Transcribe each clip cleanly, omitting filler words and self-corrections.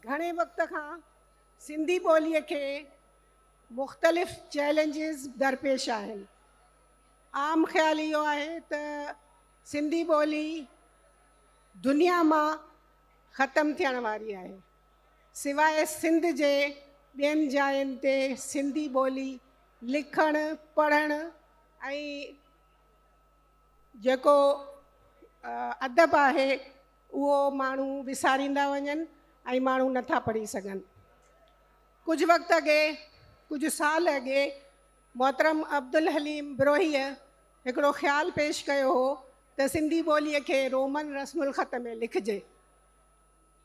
घणे वक्त खां सिंधी ॿोलीअ खे मुख़्तलिफ़ चैलेंजिस दरपेश आहिनि। आम ख़्याल इहो आहे त सिंधी ॿोली दुनिया मां ख़तमु थियण वारी आहे। सिवाइ सिंध जे ॿियनि जायुनि ते सिंधी ॿोली लिखणु पढ़णु ऐं जेको अदब आहे उहो माण्हू विसारींदा वञनि ऐं माण्हू नथा पढ़ी सघनि। कुझु वक़्तु अॻे कुझु साल अॻे मोहतरम अब्दुल हलीम ब्रोहीअ हिकिड़ो ख़्यालु पेश कयो हो त सिंधी ॿोलीअ खे रोमन रस्मुल ख़त में लिखिजे।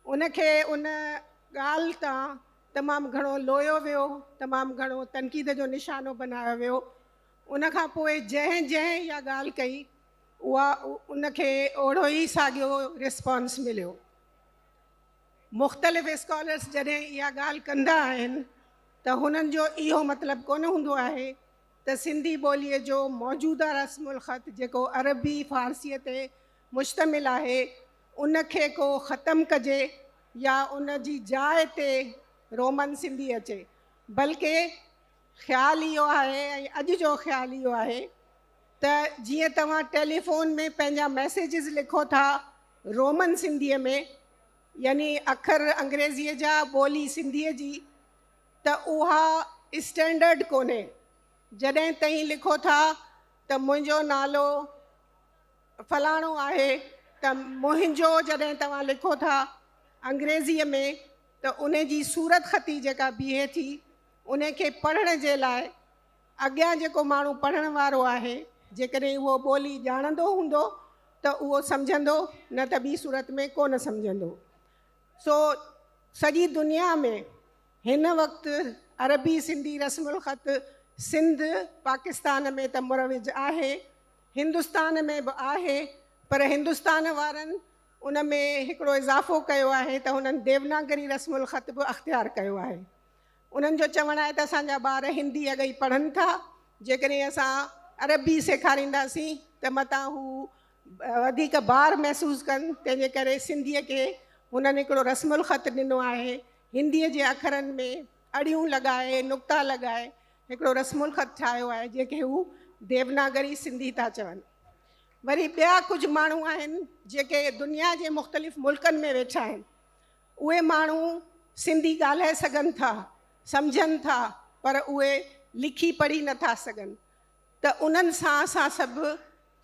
उनखे उन ॻाल्हि तां तमामु घणो लोयो वियो, तमामु घणो तनक़ीद जो निशानो बनायो वियो। उनखां पोइ जंहिं इहा ॻाल्हि कई उनखे ओड़ो ई साॻियो रिस्पॉन्स मिलियो। मुख़्तलिफ़ स्कॉलर्स जॾहिं इहा ॻाल्हि कंदा आहिनि त हुननि जो इहो मतिलबु कोन हूंदो आहे त सिंधी ॿोलीअ जो मौजूदा रस्मुल ख़त जेको अरबी फ़ारसीअ ते मुश्तमिल आहे उनखे को ख़तमु कजे या उन जी जाइ ते रोमन सिंधी अचे। बल्कि ख़्यालु इहो आहे ऐं अॼु जो ख़्यालु इहो आहे त जीअं तव्हां टेलीफोन में पंहिंजा मैसेजिस लिखो था रोमन सिंधीअ में, यानी अखर अंग्रेज़ीअ जा ॿोली सिंधीअ जी, त उहा स्टैंडर्ड कोन्हे। जॾहिं ताईं लिखो था त मुंहिंजो नालो फलाणो आहे, त मुंहिंजो जॾहिं तव्हां लिखो था अंग्रेज़ीअ में त उन जी सूरत ख़ती जेका बीहे थी उनखे पढ़ण जे लाइ अॻियां जेको माण्हू पढ़ण वारो आहे जेकॾहिं उहो ॿोली ॼाणंदो हूंदो त उहो सम्झंदो, न त ॿी सूरत में कोन सम्झंदो। सो सॼी दुनिया में हिन वक़्तु अरबी सिंधी रस्मुल ख़त सिंध पाकिस्तान में त मुरविज आहे, हिंदुस्तान में बि आहे, पर हिंदुस्तान वारनि उन में हिकिड़ो इज़ाफ़ो कयो आहे त हुननि देवनागरी रस्मुल ख़त बि अख़्तियार कयो आहे। उन्हनि जो चवणु आहे त असांजा ॿार हिंदी अॻई पढ़नि था, जेकॾहिं असां अरबी सेखारींदासीं त मतां हू वधीक भार महसूसु कनि। तंहिंजे करे सिंधीअ खे हुननि हिकिड़ो रस्मुल ख़त ॾिनो आहे, हिंदीअ जे अखरनि में अड़ियूं लॻाए नुक़्ता लॻाए हिकिड़ो रस्मुल ख़त ठाहियो आहे जंहिंखे हू देवनागरी सिंधी था चवनि। वरी ॿिया कुझु माण्हू आहिनि जेके दुनिया जे मुख़्तलिफ़ मुल्कनि में वेठा आहिनि, उहे माण्हू सिंधी ॻाल्हाए सघनि था, सम्झनि था, पर उहे लिखी पढ़ी नथा सघनि। त उन्हनि सां असां सभु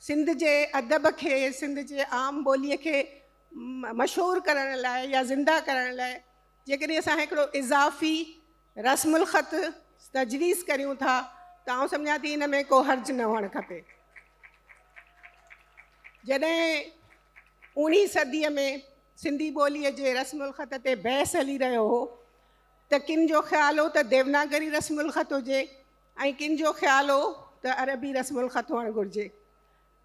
सिंध जे अदब खे, सिंध जे आम ॿोलीअ खे मशहूरु करण लाइ या ज़िंदा करण लाइ जेकॾहिं असां हिकिड़ो इज़ाफ़ी रस्मुल ख़त तजवीज़ करियूं था त आउं सम्झां थी इन में को हर्ज न हुअणु खपे। जॾहिं 19वीं सदीअ में सिंधी ॿोलीअ जे रस्मुल ख़त ते बहस हली रहियो हो त किन जो ख़्यालु हो त देवनागरी रस्मुल ख़त हुजे ऐं किन जो ख़्यालु हो त अरबी रस्मुल ख़त हुअणु घुरिजे।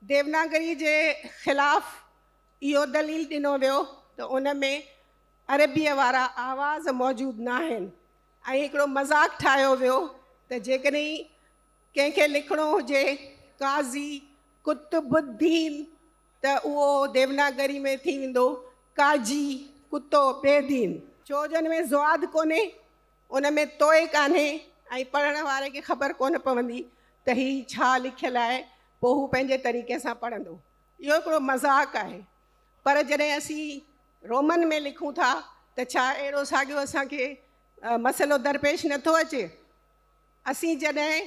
देवनागरी जे ख़िलाफ़ इहो दलील ॾिनो वियो त उन में अरबीअ वारा आवाज़ मौजूदु न आहिनि ऐं हिकिड़ो मज़ाक़ ठाहियो वियो त जेकॾहिं कंहिंखे लिखिणो हुजे काज़ी कुतुबुद्दीन त उहो देवनागरी में थी वेंदो काजी कुतो बेदीन। छो जो हुन में ज़वाद कोन्हे, उन में तोए कान्हे ऐं पढ़ण वारे खे ख़बर कोन पवंदी त हीउ छा लिखियलु आहे, पोइ हू पंहिंजे तरीक़े सां पढ़ंदो। इहो हिकिड़ो मज़ाक़ आहे। पर जॾहिं असीं रोमन में लिखूं था त छा अहिड़ो साॻियो असांखे मसइलो दरपेश नथो अचे? असीं जॾहिं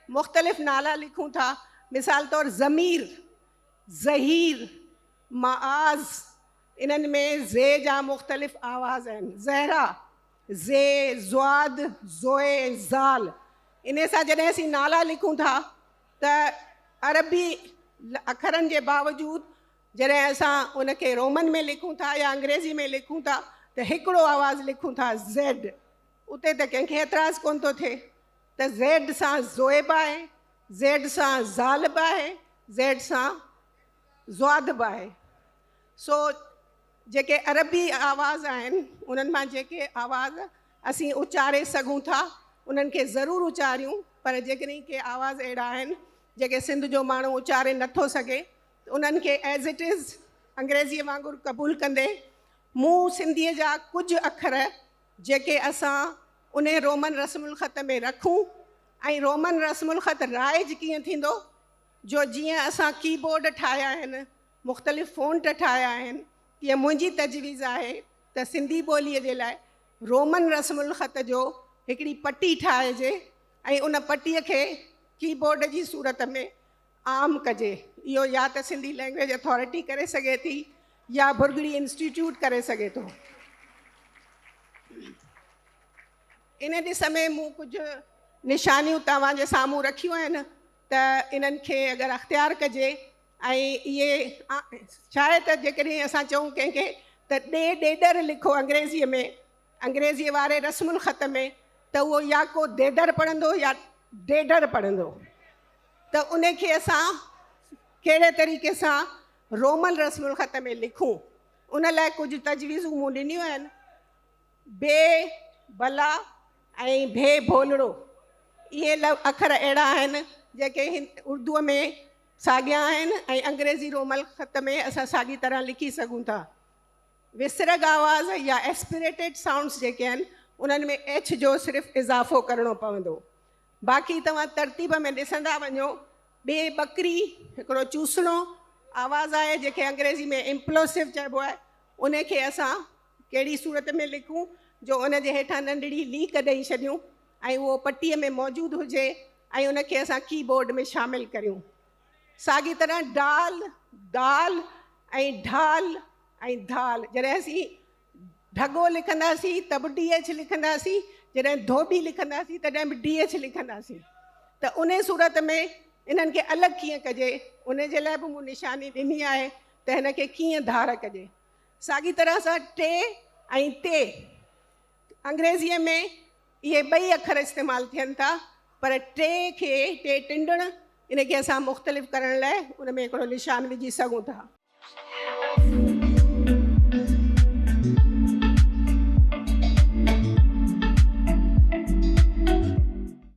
मुख़्तलिफ़ नाला लिखूं था, मिसाल तौरु ज़मीर, ज़हीर, मआज़, इन्हनि में ज़े जा मुख़्तलिफ़ आवाज़ आहिनि। ज़हरा, ज़े, ज़्वाद, ज़ोए, ज़ाल। इन सां जॾहिं असीं नाला लिखूं था त अरबी अखरनि जे बावजूदु जॾहिं असां उनखे रोमन में लिखूं था या अंग्रेज़ी में लिखूं था त हिकिड़ो आवाज़ु लिखूं था ज़ेड, उते त कंहिंखे एतिराज़ु कोन थो थिए त ज़ेड सां ज़ोए बि आहे, ज़ेड सां ज़ाल बि आहे, ज़ेड सां ज़्वाद बि आहे। सो जेके अरबी आवाज़ आहिनि उन्हनि मां जेके आवाज़ असीं उचारे सघूं था उन्हनि खे ज़रूरु उचारियूं, पर जेकॾहिं के आवाज़ अहिड़ा आहिनि जेके सिंध जो माण्हू उचारे नथो सघे त उन्हनि खे एज़ इट इज़ अंग्रेज़ीअ वांगुरु क़बूलु कंदे मूं सिंधीअ जा कुझु अखर जेके असां उन रोमन रस्मुल ख़त में रखूं ऐं रोमन रस्मुल ख़त राइज कीअं थींदो जो जीअं असां कीबोर्ड ठाहिया आहिनि मुख़्तलिफ़ फ़ॉन्ट ठाहिया आहिनि तीअं मुंहिंजी तजवीज़ आहे त सिंधी ॿोलीअ जे लाइ रोमन रस्मुल ख़त जो हिकिड़ी पटी ठाहिजे ऐं उन पटीअ खे कीबोर्ड जी सूरत में आम कजे। इहो या त सिंधी लैंग्वेज अथॉरिटी करे सघे थी या बुर्गड़ी इंस्टीट्यूट करे सघे थो। इन ॾिस में मूं कुझु निशानियूं तव्हांजे साम्हूं रखियूं आहिनि त इन्हनि खे अगरि अख़्तियार कजे ऐं इहे शायदि जेकॾहिं असां चऊं कंहिंखे त ॾेडर लिखो अंग्रेज़ीअ में अंग्रेज़ीअ वारे रस्मुल ख़त में त उहो या को ॾेडर पढ़ंदो या ॾेडर पढ़ंदो त उनखे असां कहिड़े तरीक़े सां रोमन रस्मुल ख़त में लिखूं उन लाइ कुझु तजवीज़ूं मूं ॾिनियूं आहिनि। बे भला ऐं भे भोलड़ो इहे अखर अहिड़ा आहिनि जेके उर्दूअ में साॻिया आहिनि ऐं अंग्रेज़ी रोमन ख़त में असां साॻी तरह लिखी सघूं था। विसरग आवाज़ या एस्पिरेटेड साउंड्स जेके आहिनि उन्हनि में एच जो सिर्फ़ु इज़ाफ़ो करिणो पवंदो। बाक़ी तव्हां तरतीब में ॾिसंदा वञो ॿिए बकरी हिकिड़ो चूसणो आवाज़ आहे जेके अंग्रेज़ी में इम्प्लोसिव चइबो आहे उनखे असां कहिड़ी सूरत में लिखूं जो उन जे हेठां नंढड़ी लीक ॾेई छॾियूं ऐं उहो पटीअ में मौजूदु हुजे ऐं उनखे असां कीबोर्ड में शामिलु करियूं। साॻी तरह डाल दाल ऐं ढाल ऐं धाल जॾहिं असीं ढगो लिखंदासीं त बि DH लिखंदासीं जॾहिं धोबी लिखंदासीं तॾहिं बि DH लिखंदासीं त उन सूरत में इन्हनि खे अलॻि कीअं कजे उन जे लाइ बि मूं निशानी ॾिनी आहे त हिन खे कीअं धार कजे। साॻी तरह सां टे ऐं ते अंग्रेज़ीअ में इहे ॿई अखर इस्तेमालु थियनि था पर टे खे टे टिंडण इनखे असां मुख़्तलिफ़ करण लाइ उन में हिकिड़ो निशान विझी सघूं था।